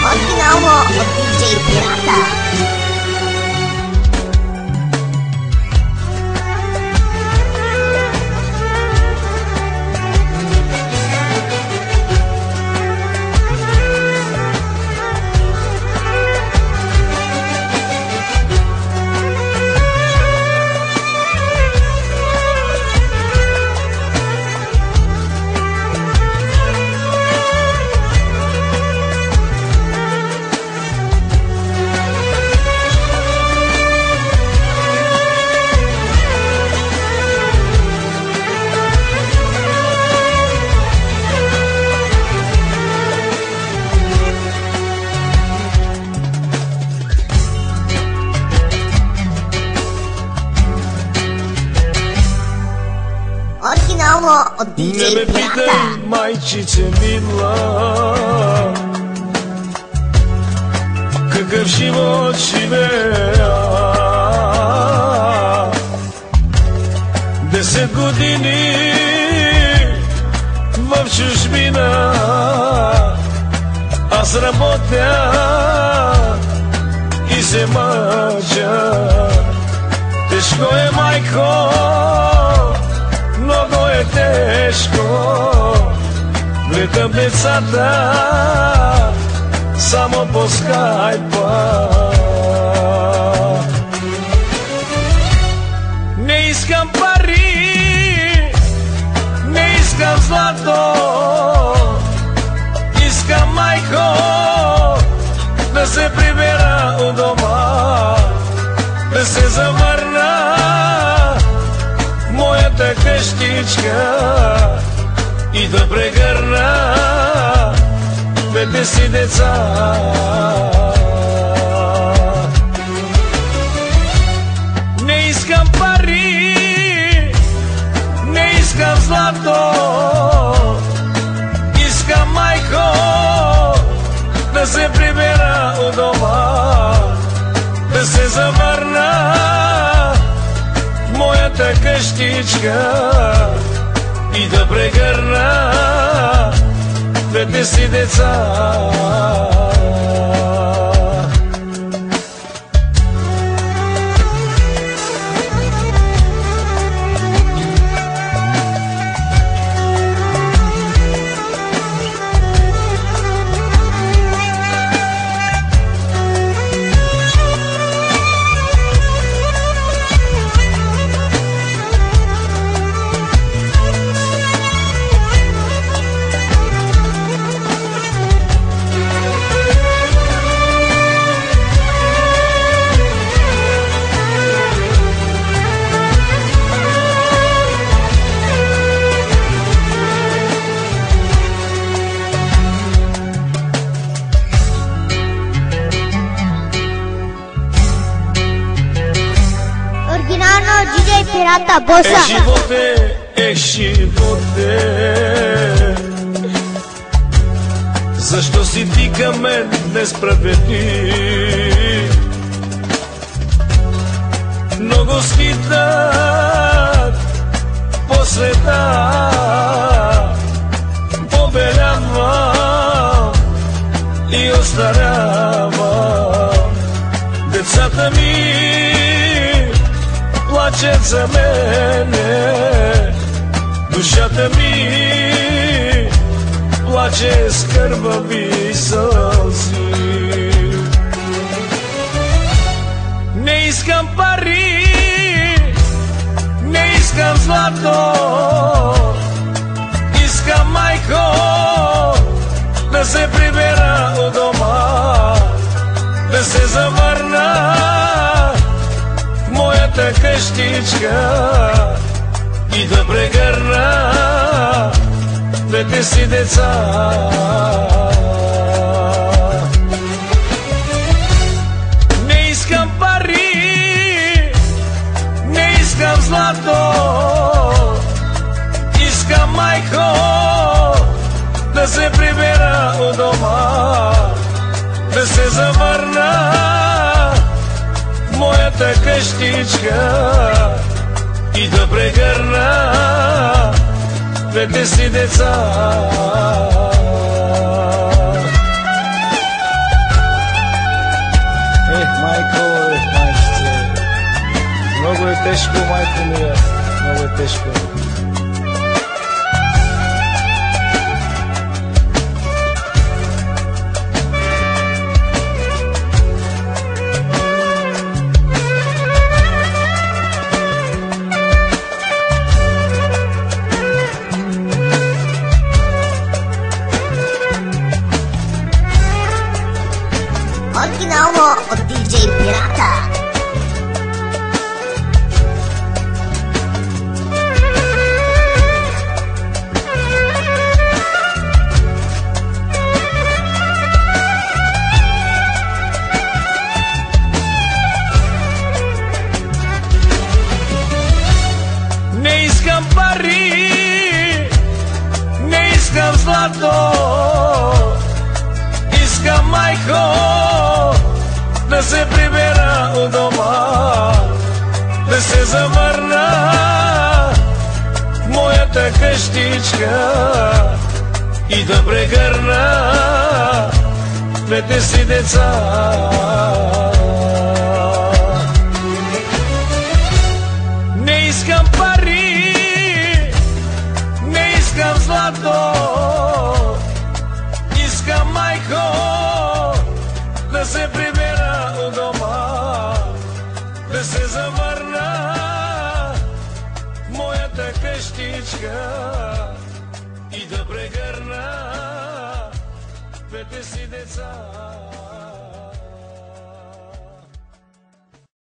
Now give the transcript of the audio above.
Originално от DJ Пирата. Оригинално от DJ Не ме питай, Пирата. майчице мила, какъв живот живея. 10 години в чужбина аз работя и се мъча. Тежко е, майко, много е тежко. Гледам децата само по скайпа. Не искам пари, не искам злато, искам, майко, да се прибера у дома, да се завърна моята къщичка и да прегърна двете си деца. Не искам пари, не искам злато, искам, майко, да се прибера у дома, да се завърна моята къщичка и да прегърна двете си деца. DJ Пирата, боса. Животе, защо си ти към мен несправедлив? Много скитат по света, побелявам и остарявам. Децата ми плачат за мене, душата ми плаче с кървави сълзи. Не искам пари, не искам злато, искам, майко, да се прибера у дома, да се завърна моята къщичка и да прегърна двете си деца. Не искам пари, не искам злато, искам, майко, да се прибера у дома, да се завърна моята къщичка и да прегърна fete si deca. Majko, majčice, mnogo je teško, majko moja, mnogo je teško. Originalno od DJ Pirata. Ne iskam pari, ne iskam zlato, iskam majko da se pribera u doma, da se zavrna moja ta kaštička i da pregrna tvete si deca. Ne iskam pari, ne iskam zlato, iskam majko da se pribera u doma, da se zavrna moja ta kaštička i da pregrna tvete si deca.